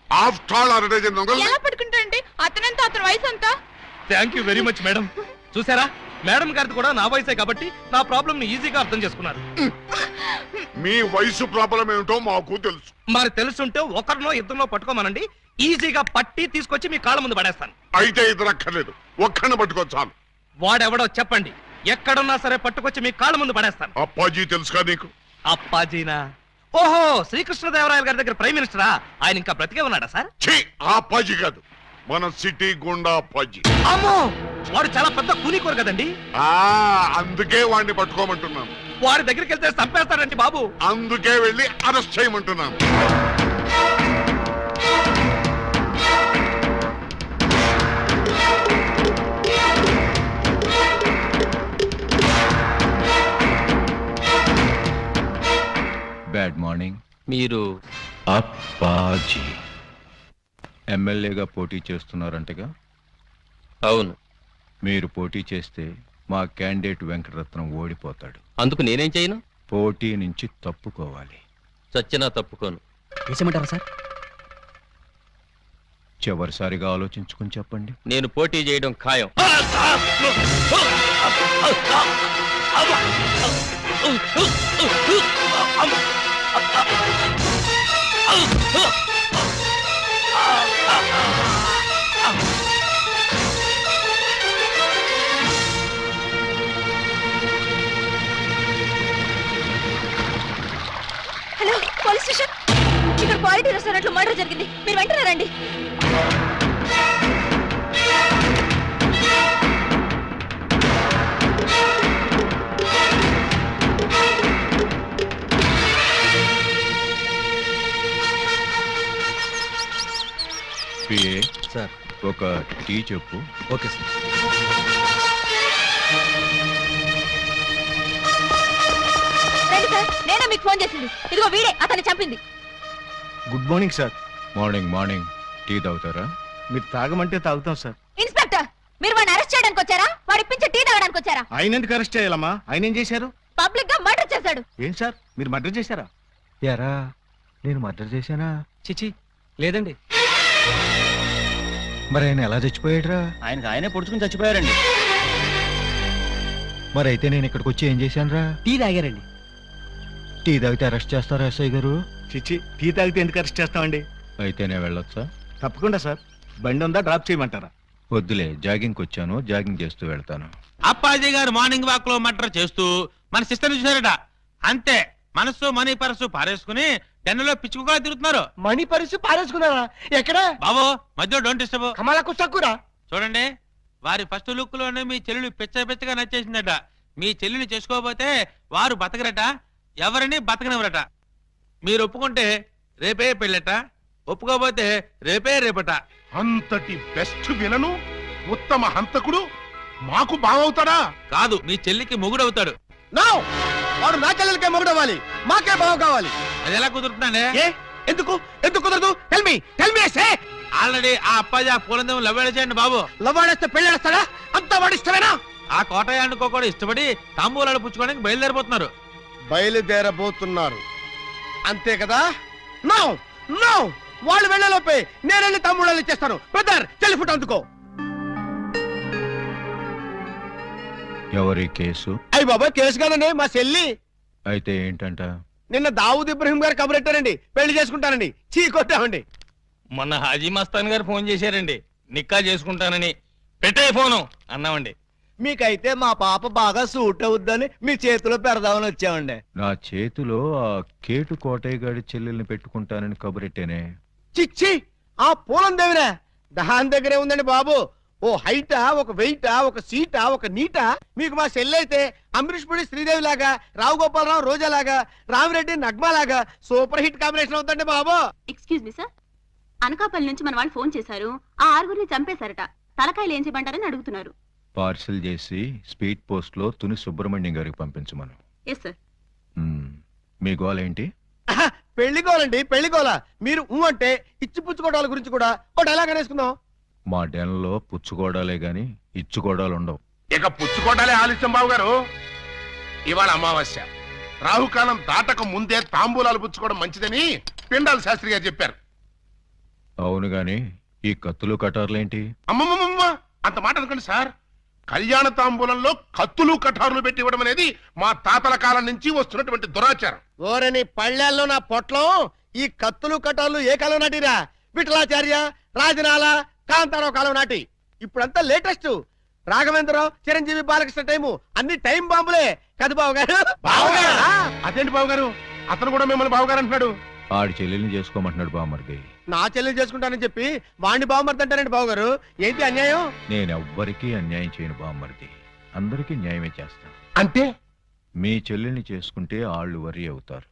ఆఫ్టర్ ఆల్ అరడజన్ దొంగలు ఎలా పట్టుకుంటారండి? అతనంతా అతని వయసు అంతా. Thank you very much madam. చూసారా, మేడం గారిది కూడా నా వయసే కాబట్టి నా ప్రాబ్లం ని ఈజీగా అర్థం చేసుకున్నారు. మీ వయసు ప్రాబ్లం ఏమిటో మాకు తెలుసు. మరి తెలుసుంటే ఒకరినో ఇద్దరినో పట్టుకోమనండి, ఈజీగా పట్టి తీసుకొచ్చి మీ కాళ్ళ ముందు పడేస్తాను. అయితే ఇద్దరు అక్కర్లేదు, ఒక్కడిని పట్టుకో చాలు. వాడెవడో చెప్పండి, ఎక్కడున్నా సరే పట్టుకొచ్చి మీ కాళ్ళ ముందు పడేస్తాను. అప్పాజీ తెలుసుగా నీకు? అప్పాజీనా? ఓహో, శ్రీకృష్ణదేవరాయల గారి దగ్గర ప్రైమ్ మినిస్టరా? ఆయన ఇంకా బ్రతికే ఉన్నాడా సార్? ఛీ, ఆ అప్పాజీ కాదు, మన సిటీ గుండా అప్పాజీ. అమ్మో, వాడు చాలా పెద్ద కూలీకోరు కదండి. అందుకే వాడిని పట్టుకోమంటున్నాను. వాడి దగ్గరికి వెళ్తే చంపేస్తాడండి బాబు. అందుకే వెళ్ళి అరెస్ట్ చేయమంటున్నాను. Bad morning. మీరు అప్పాజీ ఎమ్మెల్యేగా పోటీ చేస్తున్నారంటగా? అవును. మీరు పోటీ చేస్తే మా క్యాండిడేట్ వెంకటరత్నం ఓడిపోతాడు. అందుకు నేనేం చేయను? పోటీ నుంచి తప్పుకోవాలి. చచ్చినా తప్పుకోను. వేసేమంటారా సార్? చివరిసారిగా ఆలోచించుకుని చెప్పండి. నేను పోటీ చేయడం ఖాయం. Hello, police station. ఇక్కడ క్వాలిటీ రెస్టారెంట్ లో మర్డర్ జరిగింది. మీరు వెంటనే రండి. PA sir. ఒక టీ చెప్పు. Okay sir. రండి సార్, నేనే మీకు ఫోన్ చేసింది. ఇదిగో వీడే అతన్ని చంపింది. Good morning sir. Morning morning. Tea తాగుతారా? మీరు తాగమంటే తాగుతాం సార్. ఇన్స్పెక్టర్, మీరు వాడిని అరెస్ట్ చేయడానికి వచ్చారా? వాడి ఇప్పించే టీ తాగడానికి వచ్చారా? ఆయన ఎందుకు అరెస్ట్ చేయాలమ్మా? ఆయన ఏం చేశారు? పబ్లిక్ గా మర్డర్ చేశాడు. ఏం సార్, మీరు మర్డర్ చేశారా? యారా, నేను మర్డర్ చేశానా? చిచి లేదండి. మరి ఆయన ఎలా చచ్చిపోయాడురా? ఆయనకు ఆయనే పొడుచుకుని చచ్చిపోయారండి. మరి అయితే నేను ఇక్కడికి వచ్చి ఏం చేశానురా? టీ తాగారండి. టీ తాగితే అరెస్ట్ చేస్తారా ఎస్ఐ గారు? చిచి, టీ తాగితే ఎందుకు అరెస్ట్ చేస్తామండి? అయితే నేను వెళ్ళొచ్చా? తప్పకుండా సార్. బండి ఉందా, డ్రాప్ చేయమంటారా? వద్దులే, జాగింగ్కి వచ్చాను, జాగింగ్ చేస్తూ వెళ్తాను. అప్పాజీ గారు మార్నింగ్ వాక్ లో మటర్ చేస్తూ మన సిస్టర్ చూసారట. అంతే, మనసు మనీ పర్సు పారేసుకుని టెన్నులో పిచ్చుకుగా తిరుగుతున్నారు. మణి పరిస్థితి పారేసుకున్నారా? ఎక్కడ? బాబు మధ్యలో డోంట్ డిస్టర్బ్. కమలకు తక్కురా. చూడండి, వారి ఫస్ట్ లుక్ లోనే మీ చెల్లెలు పిచ్చగా నచ్చేసిందట. మీ చెల్లిని చేసుకోకపోతే వారు బతకరట, ఎవరిని బతకనివ్వరట. మీరు ఒప్పుకుంటే రేపే పెళ్ళట, ఒప్పుకోకపోతే రేపట. అంతటి బెస్ట్ విలను ఉత్తమ హంతకుడు మాకు బావవుతాడా? కాదు, మీ చెల్లికి మొగుడవుతాడు. నో, వాడు నా చెల్లెలకే మొగుడవ్వాలి, మాకే బావ కావాలి. అది ఎలా కుదురుతుందండి? ఎందుకు ఎందుకు కుదరదు? టెల్ మీ సే. ఆల్రెడీ ఆ అప్పాజీ ఆ పూలందేమో లవ్వేడ చేయండి బాబు. లవ్వాడేస్తే పెళ్ళేస్తాడా? అంతా వాడి ఇష్టమేనా? ఆ కోటయానుకో కూడా ఇష్టపడి తాంబూలాలు పుచ్చుకోవడానికి బయలుదేరిపోతున్నారు. బయలుదేరబోతున్నారు అంతే కదా? నో నో, వాళ్ళు వెళ్ళలోపే నేను వెళ్ళి తమ్ముళ్ళు ఇచ్చేస్తాను. బ్రదర్, టెలిఫోన్ అందుకో. ఎవరి కేసు? అయ్యి బాబా, కేసు కాదండి, మా చెల్లి. అయితే ఏంటంట? నిన్న దావూద్ ఇబ్రహీం గారు కబురెట్టారండి, పెళ్లి చేసుకుంటానండి. చీ కొట్టామండి. మొన్న హాజీ మస్తాన్ గారు ఫోన్ చేశారండి, నిక్కా చేసుకుంటానని. పెట్టే ఫోను అన్నామండి. మీకైతే మా పాప బాగా సూట్ అవుద్దని మీ చేతిలో పెడదామని వచ్చామండి. నా చేతిలో ఆ కేటు కోటయ్య గారి చెల్లెల్ని పెట్టుకుంటానని కబురెట్టేనే. చిచ్చి, ఆ పూలం దేవిరా దాని దగ్గరే ఉందండి బాబు. ఓ హైటా, ఒక వెయిటా, ఒక సీటా, ఒక నీటా. మీకు మా చెల్లైతే అమరీష్ పుడి శ్రీదేవి లాగా, రావు గోపాలరావు రోజా లాగా, రామిరెడ్డి నగ్మా లాగా సూపర్ హిట్ కాంబినేషన్ అవుతుందండి బాబు. ఎక్స్క్యూజ్ మీ సార్, అనకాపల్లి నుంచి మన వాళ్ళు ఫోన్ చేశారు. ఆ ఆరుగురిని చంపేశారట. తలకాయలు ఏం చేయమంటారని అడుగుతున్నారు. పార్సిల్ చేసి స్పీడ్ పోస్ట్ లో తుని సుబ్రహ్మణ్యం గారికి పంపించమను. Yes sir. మీ గోల్ ఏంటి? పెళ్లిగోలండి, పెళ్లిగోల. మీరు అంటే ఇచ్చి పుచ్చుకోవడాల గురించి కూడా ఒక డైలాగ్ అనేసుకుందాం. మా డెన్లో పుచ్చుకోవడాలే గాని ఇచ్చుకోవడాలు ఉండవు. ఇక పుచ్చుకోటాలే ఆలస్యం బాబు గారు. ఇవాళ అమావాస్య, రాహుకాలం దాటక ముందే తాంబూలాలు పుచ్చుకోవడం మంచిదని పిండాల శాస్త్రి గారు చెప్పారు. అవును గాని ఈ కత్తులు కటార్లేంటి? అమ్మమ్మమ్మ, అంత మాట అనుకోండి సార్. కళ్యాణ తాంబూలంలో కత్తులు కఠారులు పెట్టి ఇవ్వడం అనేది మా తాతల కాలం నుంచి వస్తున్నటువంటి దురాచారం. ఓరని పళ్ళెల్లో నా పొట్లం. ఈ కత్తులు కటార్లు ఏ కాలం నాటిరా? విఠలాచార్య, రాజనాల, కాంతారావు కాలం నాటి. ఇప్పుడంతా లేటెస్ట్. రాఘవేంద్రరావు, చిరంజీవి, బాలకృష్ణ టైము అన్ని టైం బాంబులే కదా బావగారు? అదేంటి బావగారు, అతను కూడా మిమ్మల్ని బావగారు అంటున్నాడు. ఆడి చెల్లెల్ని చేసుకోమంటున్నాడు బామ్మర్ది. నా చెల్లెలు చేసుకుంటానని చెప్పి వాణ్ణి బావమర్ది అంటారండి బావగారు. ఏంటి అన్యాయం? నేనెవ్వరికీ అన్యాయం చేయను బామ్మర్ది, అందరికీ న్యాయమే చేస్తాను. అంటే మీ చెల్లెల్ని చేసుకుంటే ఆళ్ళు వర్రీ అవుతారు,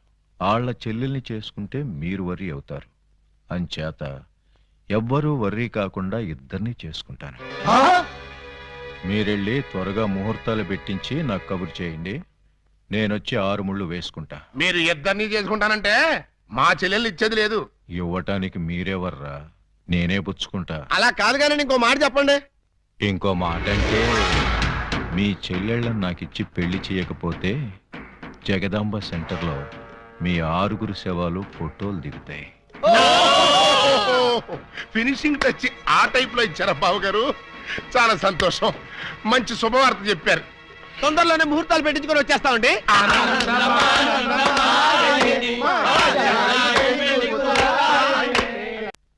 ఆళ్ల చెల్లెల్ని చేసుకుంటే మీరు వర్రీ అవుతారు. అంచేత ఎవ్వరూ వర్రీ కాకుండా ఇద్దరిని చేసుకుంటాను. మీరెళ్ళి త్వరగా ముహూర్తాలు పెట్టించి నాకు కబురు చేయండి, నేనొచ్చి 6 ముళ్ళు వేసుకుంటా. మీరు ఇద్దరిని చేసుకుంటానంటే మా చెల్లెళ్ళు ఇచ్చేది లేదు. ఇవ్వటానికి మీరెవర్రా, నేనే పుచ్చుకుంటా. అలా కాదు కానీ ఇంకో మాట చెప్పండి. ఇంకో మాట అంటే మీ చెల్లెళ్ళని నాకిచ్చి పెళ్లి చేయకపోతే జగదాంబ సెంటర్లో మీ 6 శవాలు ఫోటోలు దిగుతాయి. ఫినిషింగ్ టచ్ ఆ టైప్ లో ఇచ్చారా బాబు గారు? చాలా సంతోషం, మంచి శుభవార్త చెప్పారు. తొందరలోనే ముహూర్తాలు పెట్టించుకొని వచ్చేస్తామండి.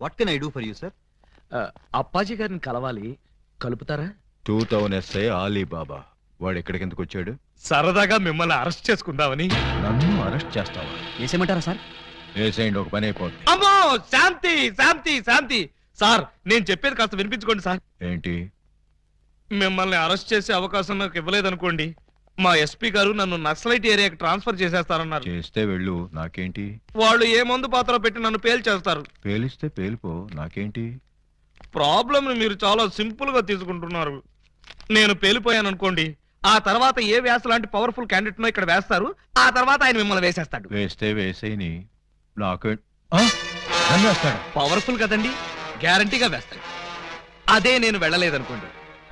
What can I do for you sir? Appaji గారిని కలవాలి, కలుపుతారా? 2000 SI ఆలీబాబా వాడు ఎక్కడికి ఎందుకు వచ్చాడు? సరదాగా మిమ్మల్ని అరెస్ట్ చేసుకుందామని. నన్ను అరెస్ట్ చేస్తావా? వేసేయమంటారా సార్? వేసేయండి, ఒక పని అయిపోద్ది. అమ్మో, శాంతి శాంతి శాంతి. సార్, నేను చెప్పేది కాస్త వినిపించుకోండి సార్. ఏంటి? మిమ్మల్ని అరెస్ట్ చేసే అవకాశం నాకు ఇవ్వలేదనుకోండి, మా ఎస్పీ గారు నన్ను నక్సలైట్ ఏరియాకి ట్రాన్స్ఫర్ చేసేస్తారన్నారు. చేస్తే వెళ్ళు, నాకేంటి? వాళ్ళు ఏ మందు పాత్ర పెట్టి నన్ను పేల్చేస్తారు. పేలిస్తే పేలిపో, నాకేంటి? ప్రాబ్లం మీరు చాలా సింపుల్ గా తీసుకుంటున్నారు. నేను పేలిపోయాను అనుకోండి, ఆ తర్వాత ఏ వ్యాస లాంటి పవర్ఫుల్ క్యాండిడేట్ ఇక్కడ వేస్తారు, ఆ తర్వాత ఆయన మిమ్మల్ని వేసేస్తాడు. వేస్తే వేసేయని, నాకు నన్ను వేస్తాడు. పవర్ఫుల్ కదండి, గ్యారంటీగా వేస్తాడు. అదే నేను వెళ్ళలేదనుకోండి,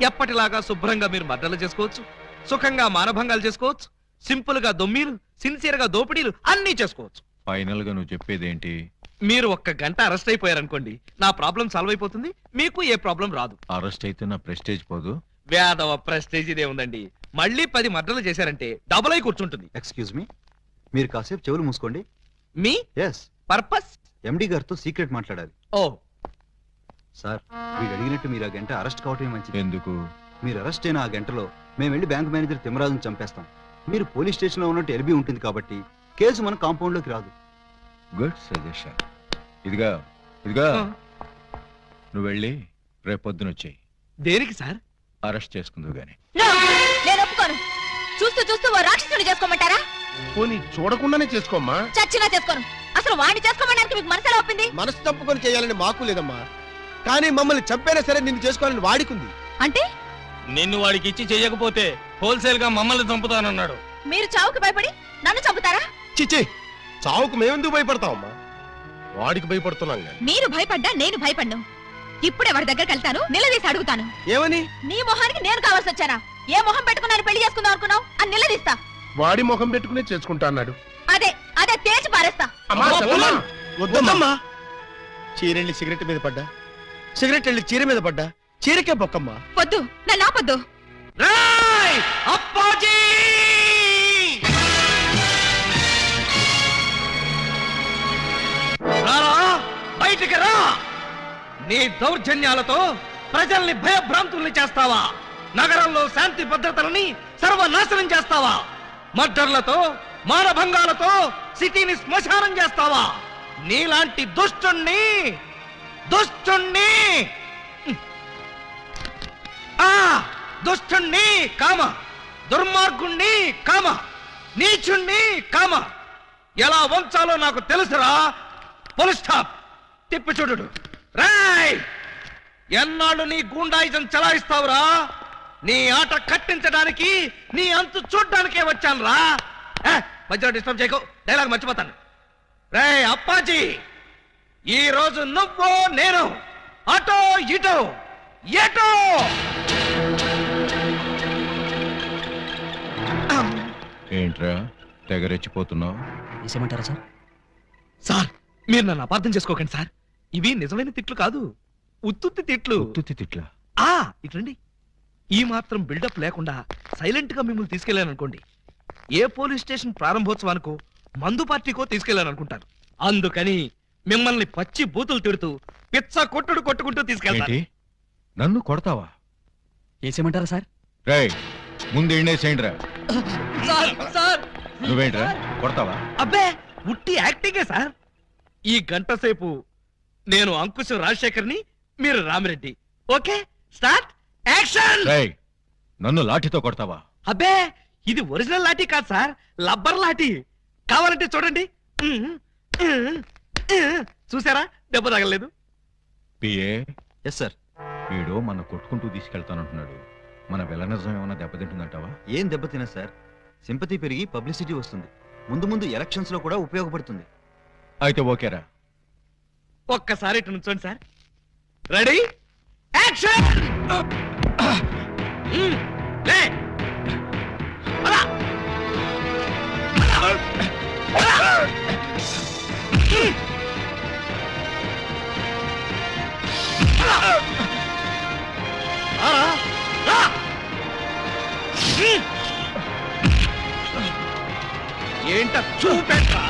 ఎప్పటిలాగా శుభ్రంగా మీరు మర్డర్లు చేసుకోవచ్చు, సుఖంగా మానభంగాలు చేసుకోవచ్చు, సింపుల్ గా దొమ్మీలు, సిన్సియర్ గా దోపిడీలు అన్నీ చేసుకోవచ్చు. ఫైనల్ గా నువ్వు చెప్పేదేంటి? మీరు 1 గంట అరెస్ట్ అయిపోయారనుకోండి, నా ప్రాబ్లం సాల్వ్ అయిపోతుంది, మీకు ఏ ప్రాబ్లం రాదు. అరెస్ట్ అయితే నా ప్రెస్టేజ్ పోదు? వేదవ ప్రెస్టేజ్ ఇదే ఉందండి. మళ్ళీ 10 మర్డర్లు చేశారంటే డబుల్ అయి కూర్చుంటుంది. ఎక్స్క్యూజ్ మీ, మీరు కాసేపు చెవులు మూసుకోండి. Me yes, purpose? ఎండి గారితో సీక్రెట్ మాట్లాడాలి. ఓ సార్, వీడు అడిగినట్టు మీరు ఆ గంట అరెస్ట్ కావటమే మంచిది. ఎందుకు? మీరు అరెస్ట్ అయిన ఆ గంటలో మేము వెళ్ళి బ్యాంక్ మేనేజర్ తిమ్మరాజును చంపేస్తాం. మీరు పోలీస్ స్టేషన్ లో ఉన్నట్టు ఎల్బీ ఉంటుంది కాబట్టి కేసు మన కాంపౌండ్ లోకి రాదు. Good suggestion. ఇదిగా నువ్వు వెళ్ళి రేపొద్దున వచ్చేయి. దేనికి సార్? అరెస్ట్ చేసుకుందు గాని. నేను ఒప్పుకోను. చూస్తూ చూస్తూ ఓ రాక్షసుని చేసుకోమంటారా? పోనీ చూడకుండానే చేసుకోమ్మా. చచ్చినా చేసుకోను. అసలు వాడిని చేసుకోమడానికి మీకు మనసులో ఒప్పింది? మనసు తప్పుకొని చేయాలని మాకు లేదమ్మా, కానీ మమ్మల్ని చంపైనా సరే నిన్ను చేసుకోవాలని వాడికుంది. అంటే నిన్ను వాడికి ఇచ్చి చేయకపోతే హోల్సేల్ గా మమ్మల్ని చంపుతానన్నాడు. మీరు చావుకి భయపడి నన్ను చంపుతారా? చిచ్చి, చావుకు మేమెందుకు భయపడతామమ్మా? వాడికి భయపడుతున్నాం కానీ. మీరు భయపడ్డా నేను భయపడ్ను. ఇప్పుడే వాడి దగ్గరికి వెళ్తాను, నిలదీసి అడుగుతాను. ఏమని? నీ మొహానికి నేను కావాల్సి వచ్చానా? ఏ మొహం పెట్టుకున్నాను పెళ్లి చేసుకుందాం అనుకున్నావు అని నిలదీస్తా. వాడి ముఖం పెట్టుకునే చేసుకుంటా అన్నాడు. అదే అదే తేల్చి పారేస్తా. వద్దమ్మా. చీరెళ్ళి సిగరెట్ మీద పడ్డా, సిగరెట్ వెళ్ళి చీర మీద పడ్డా, చీరకే బొక్కమ్మా. వద్దు, నన్ను ఆపొద్దు. అప్పాజీ! రారా, బయటికి రా. నీ దౌర్జన్యాలతో ప్రజల్ని భయభ్రాంతుల్ని చేస్తావా? నగరంలో శాంతి భద్రతలని సర్వనాశనం చేస్తావా? మర్డర్లతో, మానభంగాలతో సిటీని శ్మశానం చేస్తావా? నీలాంటి దుష్టుణ్ణి దుష్టుణ్ణి కామ, దుర్మార్గుణ్ణి కామ, నీచుణ్ణి కామ ఎలా వంచాలో నాకు తెలుసురా. Full stop. తిప్పి చూడు. రాయ్, ఎన్నాళ్ళు నీ గూండాయిజం చలాయిస్తావురా? నీ ఆట కట్టించడానికి, నీ అంతు చూడ్డానికే వచ్చాను రా. మధ్యలో డిస్టర్బ్ చేయకు, డైలాగ్ మర్చిపోతాను. రేయ్ అప్పాజీ, ఈ రోజు నువ్వు నేను అటో ఇటో ఎటో. ఏంట్రా తెగరెచ్చిపోతున్నావు? వేసేయమంటారా సార్? సార్, మీరు నన్ను అపార్థం చేసుకోకండి సార్. ఇవి నిజమైన తిట్లు కాదు, ఉత్తుత్తి తిట్లు. ఉత్తుత్తి తిట్లా? ఇట్లండి. ఈ మాత్రం బిల్డప్ లేకుండా సైలెంట్ గా మిమ్మల్ని తీసుకెళ్లాను అనుకోండి, ఏ పోలీస్ స్టేషన్ ప్రారంభోత్సవానికో మందు పార్టీకో తీసుకెళ్లాను అనుకుంటారు. అందుకని మిమ్మల్ని పచ్చి బూతులు తిడుతూ పిచ్చ కొట్టుకుంటూ తీసుకెళ్తాను. నన్ను కొడతావా? వేసేయమంటారా సార్? రేయ్, ముందు ఎండేసేయండిరా. సార్, నువ్వేంట్రా కొడతావా? అబ్బే, ఉట్టి యాక్టింగే సార్. ఈ గంట సేపు నేను అంకుశం రాజశేఖర్ని, మీరు రామిరెడ్డి. Okay, start action. రేయ్, నన్ను లాఠీతో కొడతావా? అబ్బే, ఇది ఒరిజినల్ లాఠీ కాదు సార్, లబ్బర్ లాఠీ. కావాలంటే చూడండి. చూసారా, దెబ్బ తగలలేదు. పిఏ. Yes sir. వీడు మన కొట్టుకుంటూ తీసుకెళ్తానంటున్నాడు. మన వెలనిజం ఏమైనా దెబ్బతింటుందంటావా? ఏం దెబ్బతినా సార్, సింపతి పెరిగి పబ్లిసిటీ వస్తుంది. ముందు ముందు ఎలక్షన్స్ లో కూడా ఉపయోగపడుతుంది. అయితే ఓకేరా. ఒక్కసారి ఇటు నుంచోండి సార్. Ready action. లే, ఏంట చూపెట్టా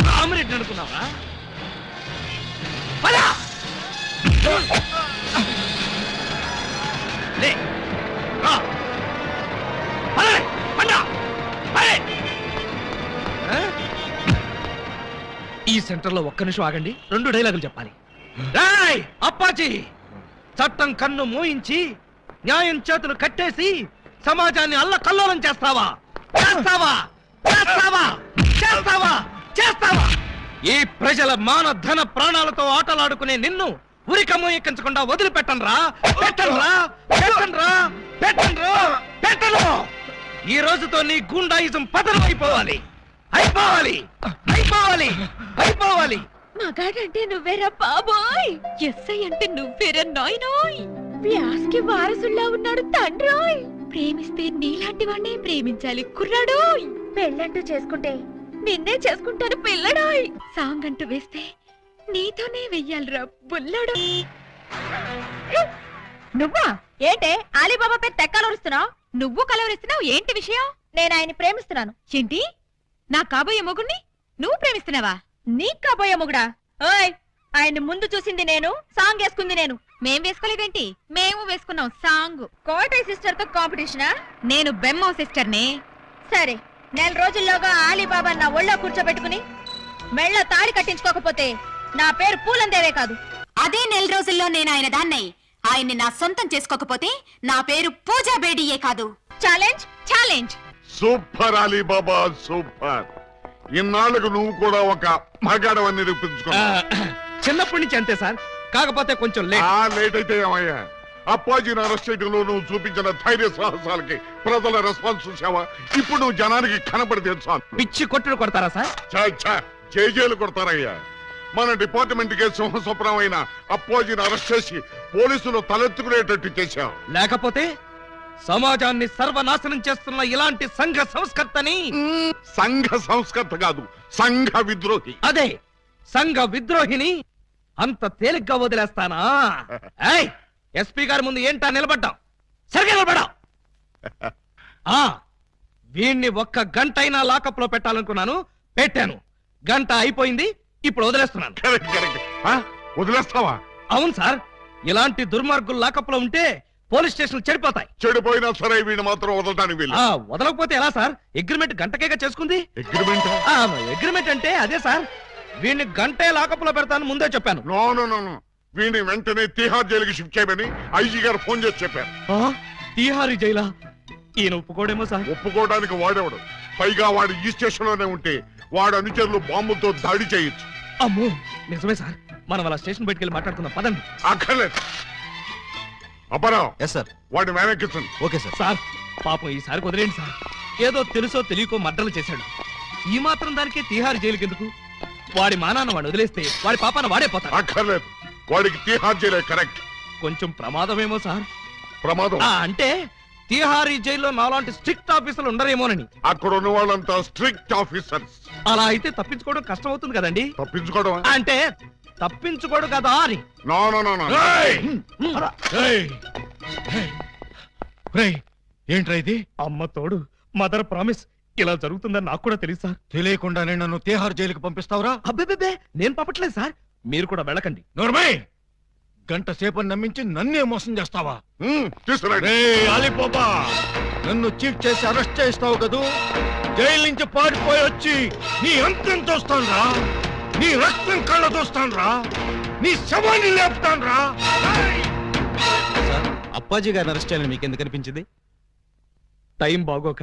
రామరెడ్డి అనుకున్నావా? ఈ సెంటర్ లో ఒక్క నిమిషం ఆగండి, 2 డైలాగులు చెప్పాలి. రేయ్ అప్పాజీ, చట్టం కన్ను మూయించి న్యాయం చేతులు కట్టేసి సమాజాన్ని అల్లకల్లోలం చేస్తావా? చేస్తావా? చేస్తావా? చేస్తావా? చేస్తావా? ఈ ప్రజల మాన ధన ప్రాణాలతో ఆటలాడుకునే నిన్ను ఉరికమ్మ ఎక్కించకుండా వదిలిపెట్టనురా. పెట్టనురా, పెట్టనురా, పెట్టనురా, పెట్టను. ఈ రోజుతో నీ గుండాయిజం పతనం అయిపోవాలి. అయిపోవాలి, అయిపోవాలి, అయిపోవాలి. మగాడంటే నువ్వేరా బాబోయ్, ఎస్ఐ అంటే నువ్వేరా నాయనోయ్, వ్యాస్కి వారసుల్లా ఉన్నాడు తండ్రోయ్. ప్రేమిస్తే నీలాంటి వాడినే ప్రేమించాలి కుర్రాడోయ్. పెళ్ళంటూ చేసుకుంటే నిన్నే చేసుకుంటాను పిల్లడోయ్. సాంగ్ అంటూ వేస్తే నీతోనే వెయ్యాలిరా బుల్లడు. నువ్వా ఏంటే అలీబాబా పేరు తెక్కలరుస్తున్నావు? నువ్వు కలవరిస్తున్నావు ఏంటి విషయం? నేను ఆయన్ని ప్రేమిస్తున్నాను. ఏంటి? నా కాబోయే మొగుడిని నువ్వు ప్రేమిస్తున్నావా? నీ కాబోయే మొగుడా? ఓయ్, ఆయన ముందు చూసింది నేను, సాంగ్ వేసుకుంది నేను. మేం వేసుకోలేదేంటి? మేము వేసుకున్నాం సాంగ్. కోటయ్య సిస్టర్ తో కాంపిటీషనా? నేను బెమ్మో సిస్టర్ నే. సరే, 4 రోజుల్లోగా ఆలీబాబా నా ఒళ్ళో కూర్చోబెట్టుకుని మెళ్ళ తాళి కట్టించుకోకపోతే నా పేరు పూలందేవే కాదు. అదే 4 రోజుల్లో నేను ఆయన దాన్నై ఆయన్ని నా సొంతం చేసుకోకపోతే నా పేరు పూజా బేడియే కాదు. Challenge, challenge. Super Ali Baba, super. ఇన్నాళ్ళకు నువ్వు కూడా ఒక మగాడవని నిరూపించుకున్నా. చిన్నప్పటి నుంచి అంతే సార్, కాకపోతే కొంచెం లేట్ అయితే ఏమయ్యా? అప్పాజీని అరెస్ట్ చేయడంలో నువ్వు చూపించిన ధైర్య సాహసాలకి ప్రజల రెస్పాన్స్ చూసావా? ఇప్పుడు నువ్వు జనానికి కనపడితే చాలు. పిచ్చి కొట్టుడు కొడతారా సార్? జైలు కొడతారయ్యా. మన డిపార్ట్మెంట్ కే సింహస్వప్నం అయిన అప్పాజీని అరెస్ట్ చేసి పోలీసులు తలెత్తుకునేటట్టు చేశావు. లేకపోతే సమాజాన్ని సర్వనాశనం చేస్తున్న ఇలాంటి సంఘ సంస్కర్తని. సంఘ సంస్కర్త కాదు, సంఘ విద్రోహి. అదే సంఘ విద్రోహిని అంత తేలిగ్గా వదిలేస్తానా? ఎస్పీ గారి ముందు ఏంటా నిలబడ్డావు? సరిగ్గా నిలబడ్డావు. వీణ్ణి 1 గంట అయినా లాకప్ లో పెట్టాలనుకున్నాను, పెట్టాను. గంట అయిపోయింది, ఇప్పుడు వదిలేస్తున్నాను. వదిలేస్తావా? అవును సార్, ఇలాంటి దుర్మార్గులు లాకప్ లో ఉంటే పోలీస్ స్టేషన్ చెడిపోతాయి. చెడిపోయినా సరే వీడిని మాత్రం వదలడానికి వీలు. వదలకపోతే ఎలా సార్? అగ్రిమెంట్ గంటకేగా చేసుకుంది. అగ్రిమెంట్ అంటే అదే సార్. వీడిని గంటే లాకప్ లో పెడతాను ముందే చెప్పాను. నో, వీడిని వెంటనే తిహార్ జైలుకి షిఫ్ట్ చేయమని ఐజీ గారు ఫోన్ చేసి చెప్పారు. తిహారీ జైలా? ఈయన ఒప్పుకోడేమో సార్. ఒప్పుకోవడానికి వాడేవాడు. పైగా వాడు ఈ స్టేషన్ లోనే ఉంటే వాడు అనుచరులు బాంబులతో దాడి చేయొచ్చు. అమ్మో, నిజమే సార్. మనం అలా స్టేషన్ బయటికి మాట్లాడుకుందాం పదండి. అక్కర్లేదు. అపరావు, వాడిని వెనక్కించండి. Okay sir. సార్ పాపం ఈసారి వదిలేండి సార్. ఏదో తెలుసో తెలియకో మర్డర్లు చేశాడు. ఈ మాత్రం దానికే తిహార్ జైలుకి ఎందుకు? వాడి మానాన్ని వాడు వదిలేస్తే వాడి పాపాన వాడే పోతాడు. అక్కర్లేదు, వాడికి తిహార్ జైలే కరెక్ట్. కొంచెం ప్రమాదమేమో సార్. ప్రమాదం అంటే తిహారీ జైల్లో నాలాంటి స్ట్రిక్ట్ ఆఫీసర్లు ఉండరేమోనని. అక్కడ ఉన్న వాళ్ళంతా స్ట్రిక్ట్ ఆఫీసర్స్. అలా అయితే తప్పించుకోవడం కష్టం అవుతుంది కదండి. తప్పించుకోవడం అంటే తప్పించుకోడు కదా అని. ఏంట్రా ఇది? అమ్మ తోడు, మదర్ ప్రామిస్. ఇలా జరుగుతుందని నాకు కూడా తెలియదు సార్. తెలియకుండానే నన్ను తిహార్ జైలుకి పంపిస్తావురా? అబ్బే, నేను పంపట్లేదు సార్. మీరు కూడా వెళ్ళకండి. నోర్మై, గంట సేపని నమ్మించి నన్నే మోసం చేస్తావా? అలీబాబా, నన్ను చీట్ చేసి అరెస్ట్ చేస్తావు కదూ? జైలు నుంచి పారిపోయి వచ్చి నీ అంతం చూస్తానురా, నీ రక్తం కళ్ళ చూస్తానురా, నీ శవాన్ని లేపుతానురా. అప్పాజీ గారిని అరెస్ట్ చేయాలని మీకు ఎందుకు అనిపించింది? టైం బాగోక